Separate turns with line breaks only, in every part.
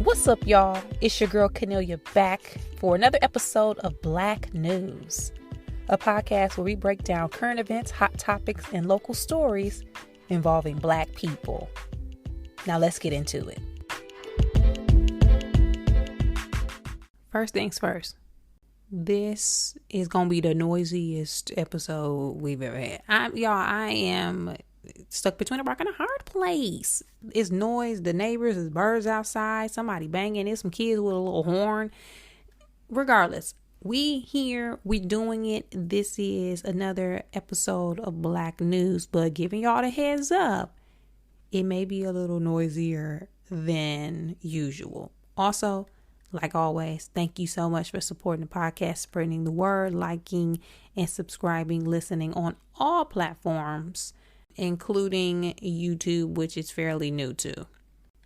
What's up, y'all? It's your girl Cornelia back for another episode of Black News, a podcast where we break down current events, hot topics, and local stories involving Black people. Now let's get into it. First things first. This is going to be the noisiest episode we've ever had. I am stuck between a rock and a hard place. It's noise, the neighbors, there's birds outside, somebody banging, there's some kids with a little horn. Regardless, we doing it. This is another episode of Black News, but giving y'all the heads up, it may be a little noisier than usual. Also, like always, thank you so much for supporting the podcast, spreading the word, liking and subscribing, listening on all platforms, including YouTube, which is fairly new to.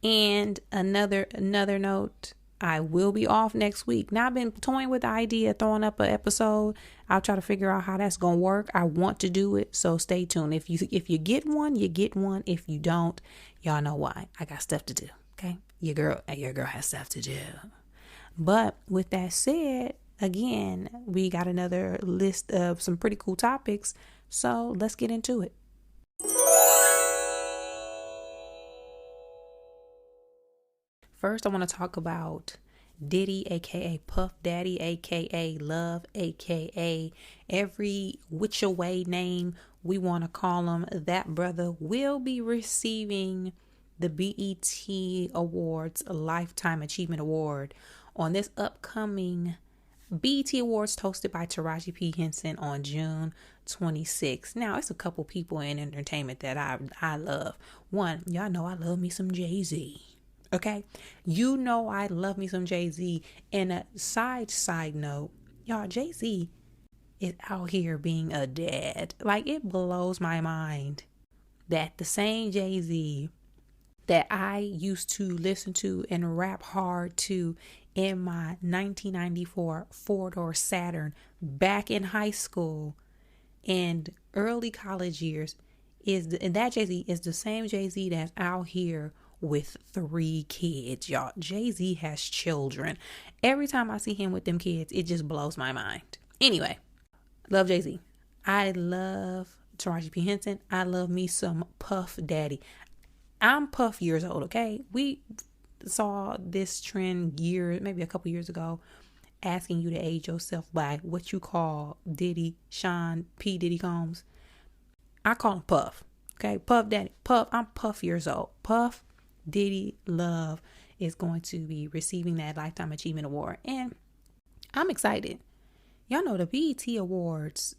And another note, I will be off next week. Now, I've been toying with the idea of throwing up an episode. I'll try to figure out how that's going to work. I want to do it, so stay tuned. If you get one, you get one. If you don't, y'all know why. I got stuff to do, okay? Your girl has stuff to do. But with that said, again, we got another list of some pretty cool topics, so let's get into it. First, I want to talk about Diddy, aka Puff Daddy, aka Love, aka every which away name we want to call him. That brother will be receiving the BET Awards Lifetime Achievement Award on this upcoming BET Awards hosted by Taraji P. Henson on June 26th. Now, it's a couple people in entertainment that I love. One, y'all know I love me some Jay-Z. Okay? You know I love me some Jay-Z. And a side note, y'all, Jay-Z is out here being a dad. Like, it blows my mind that the same Jay-Z that I used to listen to and rap hard to in my 1994 four-door Saturn back in high school and early college years that Jay-Z is the same Jay-Z that's out here with 3 kids, y'all. Jay-Z has children. Every time I see him with them kids, it just blows my mind. Anyway, love Jay-Z. I love Taraji P. Henson. I love me some Puff Daddy. I'm Puff years old, okay? We saw this trend maybe a couple years ago, asking you to age yourself by what you call Diddy, Sean P. Diddy Combs. I call him Puff, okay? Puff Daddy. Puff, I'm Puff years old. Puff Diddy Love is going to be receiving that Lifetime Achievement Award, and I'm excited. Y'all know the BET Awards,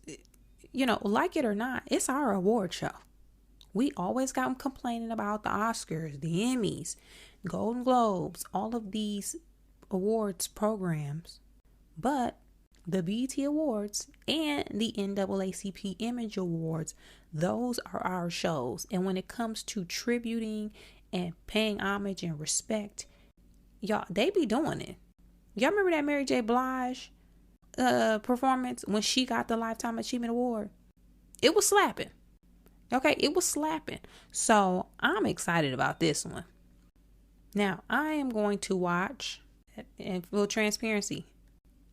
like it or not, it's our award show. We always got them complaining about the Oscars, the Emmys, Golden Globes, all of these awards programs. But the BET Awards and the NAACP Image Awards, those are our shows. And when it comes to tributing and paying homage and respect, y'all, they be doing it. Y'all remember that Mary J. Blige performance when she got the Lifetime Achievement Award? It was slapping. Okay, it was slapping. So I'm excited about this one. Now, I am going to watch, in full transparency,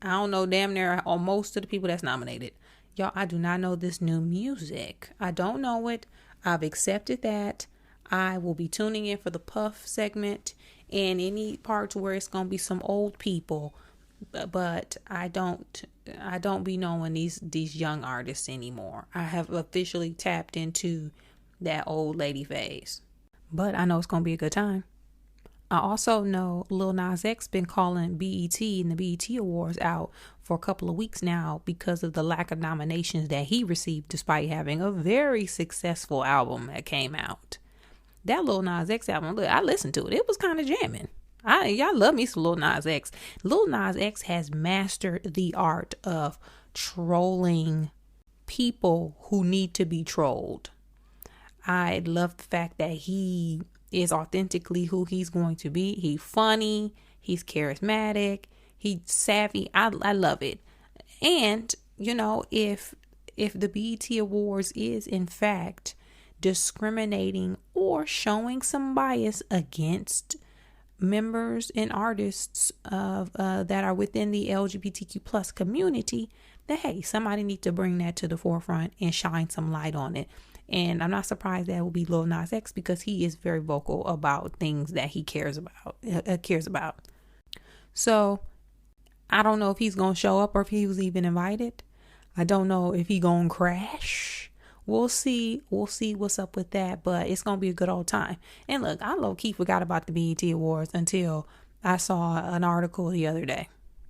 I don't know damn near or most of the people that's nominated. Y'all, I do not know this new music. I don't know it. I've accepted that. I will be tuning in for the Puff segment and any parts where it's going to be some old people. But I don't be knowing these young artists anymore. I have officially tapped into that old lady phase. But I know it's going to be a good time. I also know Lil Nas X been calling BET and the BET Awards out for a couple of weeks now because of the lack of nominations that he received despite having a very successful album that came out. That Lil Nas X album, look, I listened to it. It was kind of jamming. Y'all love me some Lil Nas X. Lil Nas X has mastered the art of trolling people who need to be trolled. I love the fact that he is authentically who he's going to be. He's funny. He's charismatic. He's savvy. I love it. And, if the BET Awards is in fact discriminating or showing some bias against members and artists of that are within the LGBTQ plus community, that hey, somebody needs to bring that to the forefront and shine some light on it. And I'm not surprised that will be Lil Nas X, because he is very vocal about things that he cares about. So I don't know if he's gonna show up or if he was even invited. I don't know if he gonna crash. We'll see what's up with that, but it's gonna be a good old time. And look, I low-key forgot about the BET Awards until I saw an article the other day.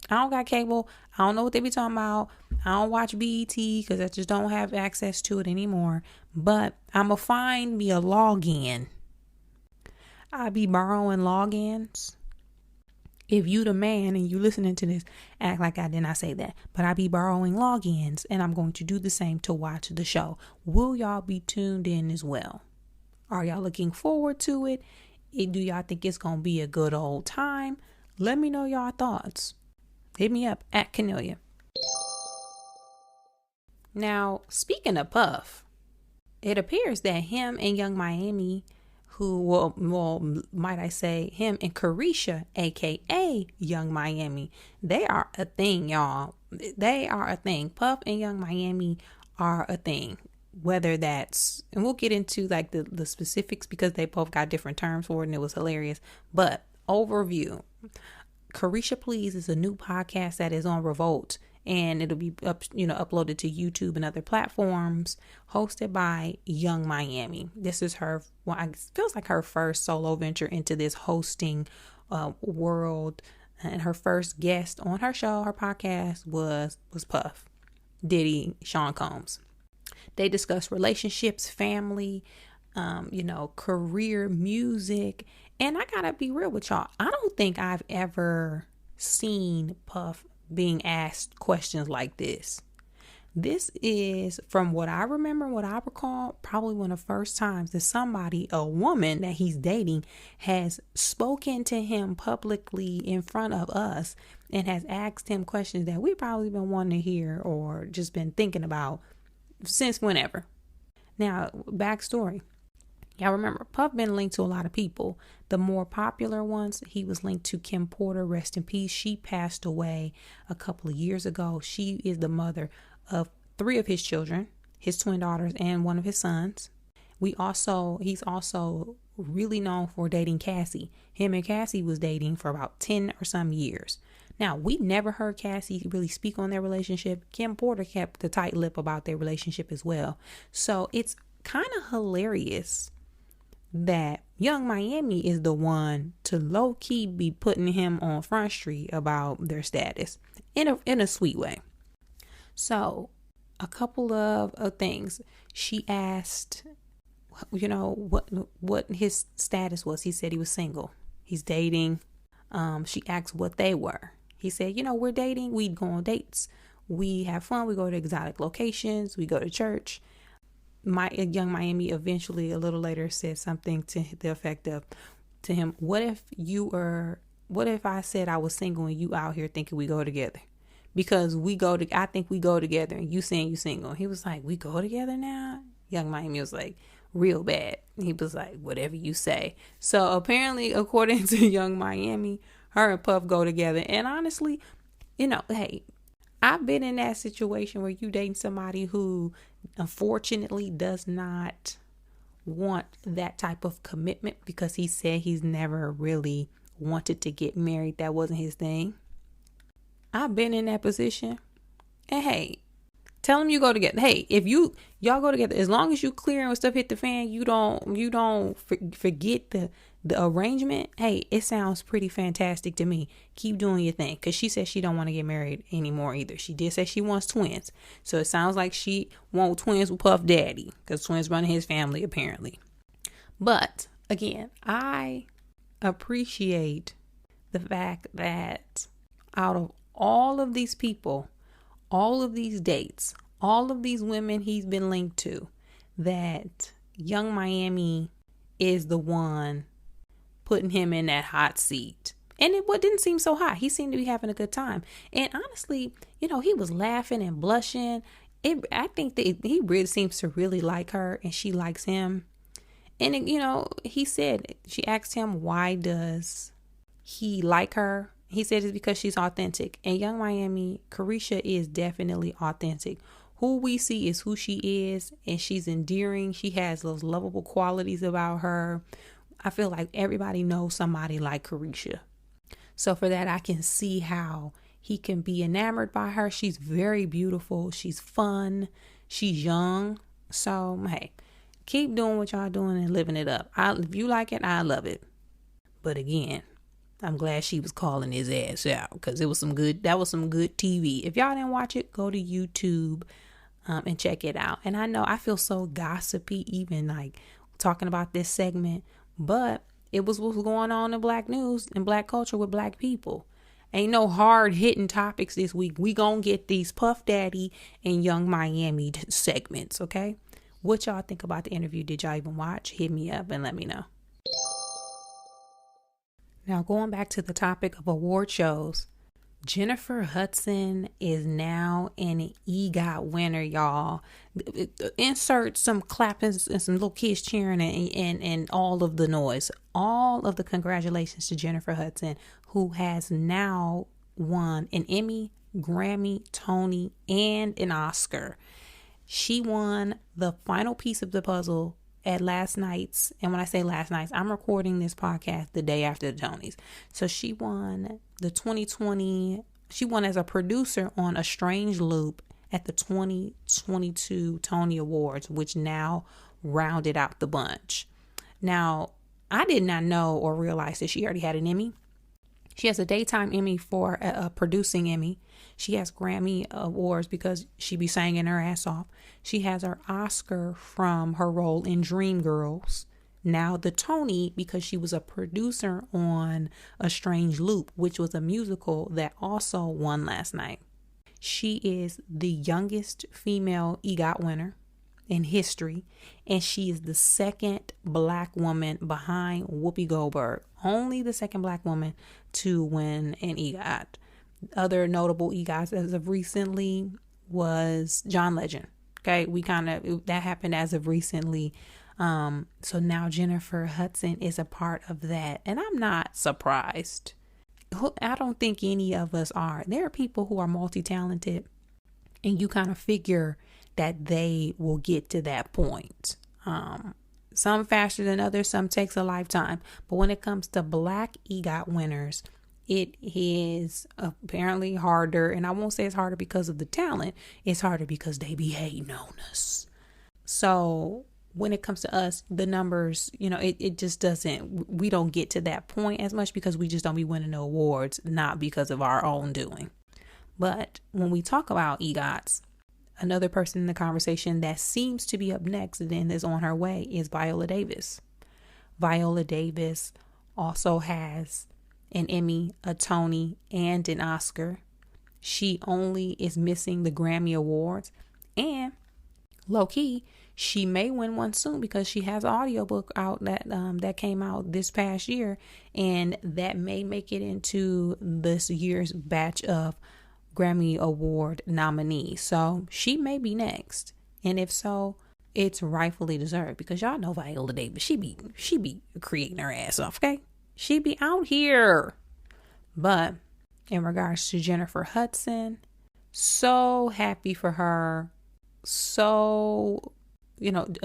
I don't got cable. I don't know what they be talking about. I don't watch BET because I just don't have access to it anymore. But I'ma find me a login. I be borrowing logins. If you the man and you listening to this, act like I did not say that. But I be borrowing logins, and I'm going to do the same to watch the show. Will y'all be tuned in as well? Are y'all looking forward to it? Do y'all think it's going to be a good old time? Let me know y'all thoughts. Hit me up at Canelia. Now, speaking of Puff, it appears that him and Young Miami, might I say, him and Caresha, aka Young Miami, they are a thing, y'all. They are a thing. Puff and Young Miami are a thing. Whether that's, and we'll get into like the specifics because they both got different terms for it and it was hilarious. But overview, Caresha Please is a new podcast that is on Revolt, and it'll be uploaded to YouTube and other platforms, hosted by Young Miami. This is her, it feels like her first solo venture into this hosting world. And her first guest on her show, her podcast, was Puff, Diddy, Sean Combs. They discuss relationships, family, career, music. And I gotta be real with y'all. I don't think I've ever seen Puff being asked questions like this. This is, from what I remember, what I recall, probably one of the first times that somebody, a woman that he's dating, has spoken to him publicly in front of us and has asked him questions that we've probably been wanting to hear or just been thinking about since whenever. Now, backstory. Y'all remember, Puff been linked to a lot of people. The more popular ones, he was linked to Kim Porter, rest in peace. She passed away a couple of years ago. She is the mother of 3 of his children, his twin daughters and one of his sons. He's also really known for dating Cassie. Him and Cassie was dating for about 10 or some years. Now, we never heard Cassie really speak on their relationship. Kim Porter kept the tight lip about their relationship as well. So it's kind of hilarious that Young Miami is the one to low-key be putting him on Front Street about their status in a sweet way. So a couple of things. She asked, what his status was. He said he was single. He's dating. She asked what they were. He said, we're dating. We go on dates. We have fun. We go to exotic locations. We go to church. Young Miami eventually, a little later, said something to the effect of, to him, what if I said I was single and you out here thinking we go together? Because I think we go together and you saying you single. He was like, we go together now? Young Miami was like, real bad. He was like, whatever you say. So apparently, according to Young Miami, her and Puff go together. And honestly, hey, I've been in that situation where you dating somebody who unfortunately does not want that type of commitment because he said he's never really wanted to get married. That wasn't his thing. I've been in that position. And hey, tell him you go together. Hey, if y'all go together, as long as you clear and stuff hit the fan, you don't forget the arrangement. Hey, it sounds pretty fantastic to me. Keep doing your thing. Because she said she don't want to get married anymore either. She did say she wants twins. So it sounds like she wants twins with Puff Daddy. Because twins run in his family apparently. But again, I appreciate the fact that out of all of these people, all of these dates, all of these women he's been linked to, that Young Miami is the one putting him in that hot seat. And it didn't seem so hot. He seemed to be having a good time. And honestly, he was laughing and blushing. I think that he really seems to really like her and she likes him. And, he said, she asked him, why does he like her. He said it's because she's authentic. And Young Miami, Caresha is definitely authentic. Who we see is who she is, and she's endearing. She has those lovable qualities about her. I feel like everybody knows somebody like Caresha. So for that, I can see how he can be enamored by her. She's very beautiful. She's fun. She's young. So, hey, keep doing what y'all doing and living it up. If you like it, I love it. But again, I'm glad she was calling his ass out, because that was some good TV. If y'all didn't watch it, go to YouTube and check it out. And I know I feel so gossipy even like talking about this segment, but it was what's going on in Black news and Black culture with Black people. Ain't no hard hitting topics this week. We gonna get these Puff Daddy and Young Miami segments, okay? What y'all think about the interview? Did y'all even watch? Hit me up and let me know. Now, going back to the topic of award shows, Jennifer Hudson is now an EGOT winner, y'all. Insert some clappings and some little kids cheering and all of the noise. All of the congratulations to Jennifer Hudson, who has now won an Emmy, Grammy, Tony, and an Oscar. She won the final piece of the puzzle at last night's, and when I say last night's, I'm recording this podcast the day after the Tonys. So she won the 2020, she won as a producer on A Strange Loop at the 2022 Tony Awards, which now rounded out the bunch. Now, I did not know or realize that she already had an Emmy. She has a daytime Emmy for a producing Emmy. She has Grammy awards because she be singing her ass off. She has her Oscar from her role in Dreamgirls. Now the Tony because she was a producer on A Strange Loop, which was a musical that also won last night. She is the youngest female EGOT winner in history, and she is the second Black woman behind Whoopi Goldberg. Only the second Black woman to win an EGOT. Other notable EGOTs as of recently was John Legend. Okay, that happened as of recently. So now Jennifer Hudson is a part of that, and I'm not surprised. I don't think any of us are. There are people who are multi-talented, and you kind of figure that they will get to that point. Some faster than others, some takes a lifetime. But when it comes to Black EGOT winners, it is apparently harder. And I won't say it's harder because of the talent. It's harder because they be hating on us. So when it comes to us, the numbers, it just doesn't, we don't get to that point as much because we just don't be winning the awards, not because of our own doing. But when we talk about EGOTs, another person in the conversation that seems to be up next and then is on her way is Viola Davis. Viola Davis also has an Emmy, a Tony, and an Oscar. She only is missing the Grammy Awards. And low-key, she may win one soon because she has an audiobook out that came out this past year. And that may make it into this year's batch of Grammy Award nominees. So she may be next. And if so, it's rightfully deserved because y'all know Viola Davis. She be creating her ass off, okay? She be out here. But in regards to Jennifer Hudson, so happy for her. So,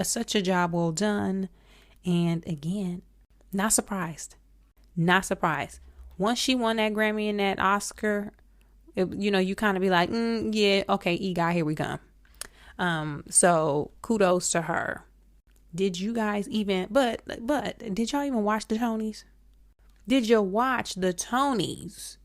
such a job well done. And again, not surprised. Not surprised. Once she won that Grammy and that Oscar, you kind of be like, yeah, okay, EGOT, here we come. So kudos to her. Did you guys even, but did y'all even watch the Tonys? Did you watch the Tonys?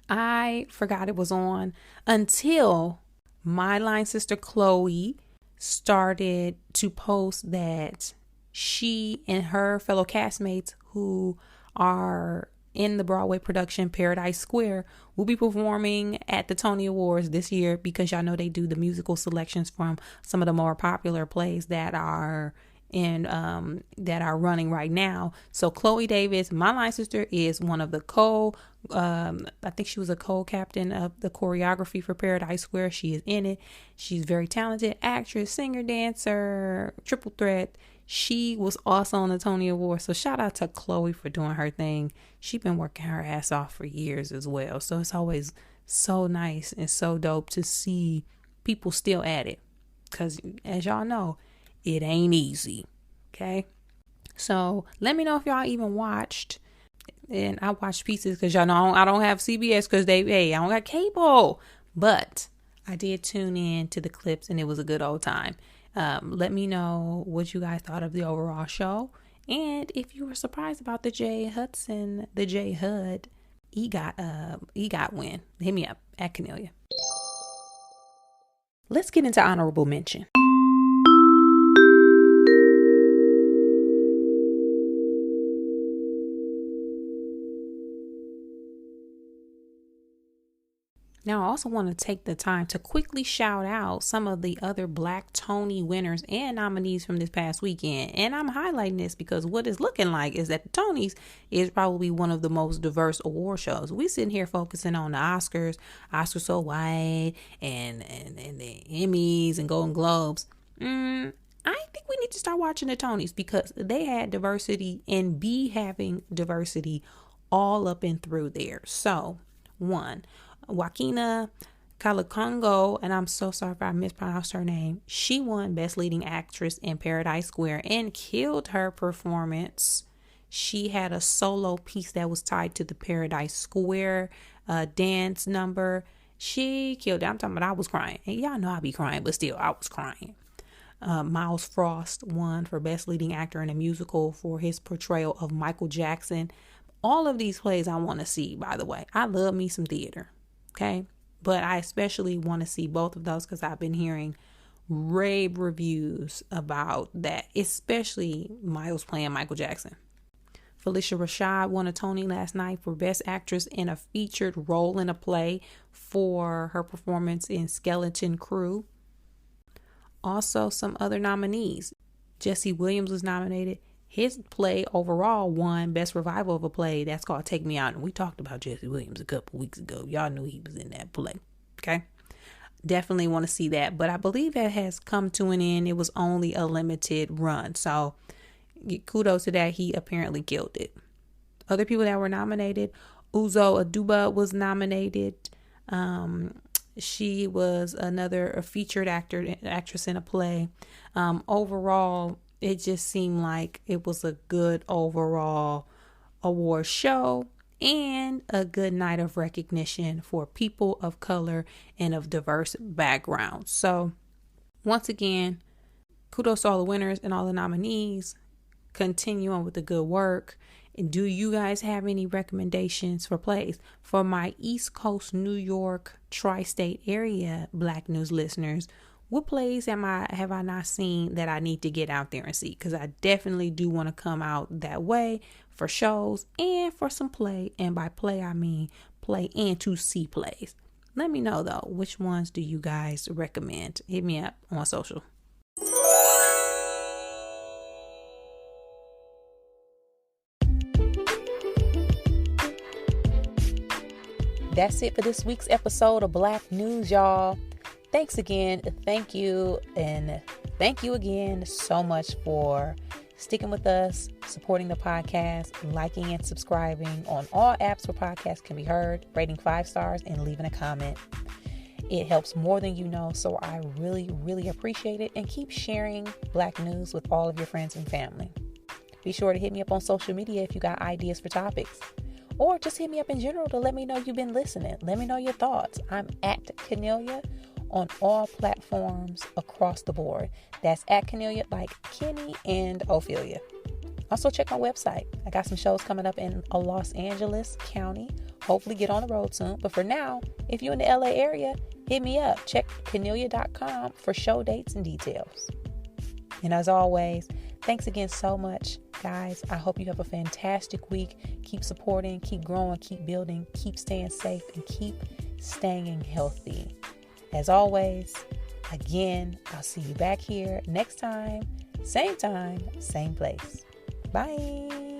I forgot it was on until my line sister Chloe started to post that she and her fellow castmates who are in the Broadway production Paradise Square will be performing at the Tony Awards this year because y'all know they do the musical selections from some of the more popular plays that are running right now. So Chloe Davis, my line sister, is one of the I think she was a co-captain of the choreography for Paradise Square. She is in it. She's very talented actress, singer, dancer, triple threat. She was also on the Tony Awards. So shout out to Chloe for doing her thing. She's been working her ass off for years as well. So it's always so nice and so dope to see people still at it. Because as y'all know, it ain't easy. Okay. So let me know if y'all even watched. And I watched pieces because y'all know I don't have CBS because I don't got cable. But I did tune in to the clips and it was a good old time. Let me know what you guys thought of the overall show. And if you were surprised about the J HUD EGOT win. Hit me up at Canelia. Let's get into honorable mention. Now, I also want to take the time to quickly shout out some of the other Black Tony winners and nominees from this past weekend. And I'm highlighting this because what it's looking like is that the Tonys is probably one of the most diverse award shows. We sitting here focusing on the Oscars so white, and the Emmys and Golden Globes. I think we need to start watching the Tonys because they had diversity and be having diversity all up and through there. So, one, Joaquina Calacongo, and I'm so sorry if I mispronounced her name. She won Best Leading Actress in Paradise Square and killed her performance. She had a solo piece that was tied to the Paradise Square dance number. She killed it. I'm talking about I was crying. And y'all know I be crying, but still, I was crying. Miles Frost won for Best Leading Actor in a Musical for his portrayal of Michael Jackson. All of these plays I want to see, by the way. I love me some theater. Okay. But I especially want to see both of those because I've been hearing rave reviews about that, especially Miles playing Michael Jackson. Felicia Rashad won a Tony last night for Best Actress in a featured role in a play for her performance in Skeleton Crew. Also, some other nominees. Jesse Williams was nominated. His play overall won Best Revival of a Play. That's called Take Me Out. And we talked about Jesse Williams a couple weeks ago. Y'all knew he was in that play. Okay. Definitely want to see that. But I believe that has come to an end. It was only a limited run. So kudos to that. He apparently killed it. Other people that were nominated. Uzo Aduba was nominated. She was a featured actress in a play. Overall, it just seemed like it was a good overall award show and a good night of recognition for people of color and of diverse backgrounds. So once again, kudos to all the winners and all the nominees. Continue on with the good work. And do you guys have any recommendations for plays? For my East Coast, New York, tri-state area Black News listeners, what plays have I not seen that I need to get out there and see? Because I definitely do want to come out that way for shows and for some play. And by play, I mean play and to see plays. Let me know, though, which ones do you guys recommend? Hit me up on social. That's it for this week's episode of Black News, y'all. Thanks again. Thank you. And thank you again so much for sticking with us, supporting the podcast, liking and subscribing on all apps where podcasts can be heard, rating 5 stars and leaving a comment. It helps more than you know. So I really, really appreciate it. And keep sharing Black News with all of your friends and family. Be sure to hit me up on social media if you got ideas for topics. Or just hit me up in general to let me know you've been listening. Let me know your thoughts. I'm at Canelia on all platforms across the board. That's at Canelia, like Kenny and Ophelia. Also check my website. I got some shows coming up in Los Angeles County. Hopefully get on the road soon. But for now, if you're in the LA area, hit me up. Check Canelia.com for show dates and details. And as always, thanks again so much, guys. I hope you have a fantastic week. Keep supporting, keep growing, keep building, keep staying safe, and keep staying healthy. As always, again, I'll see you back here next time, same place. Bye.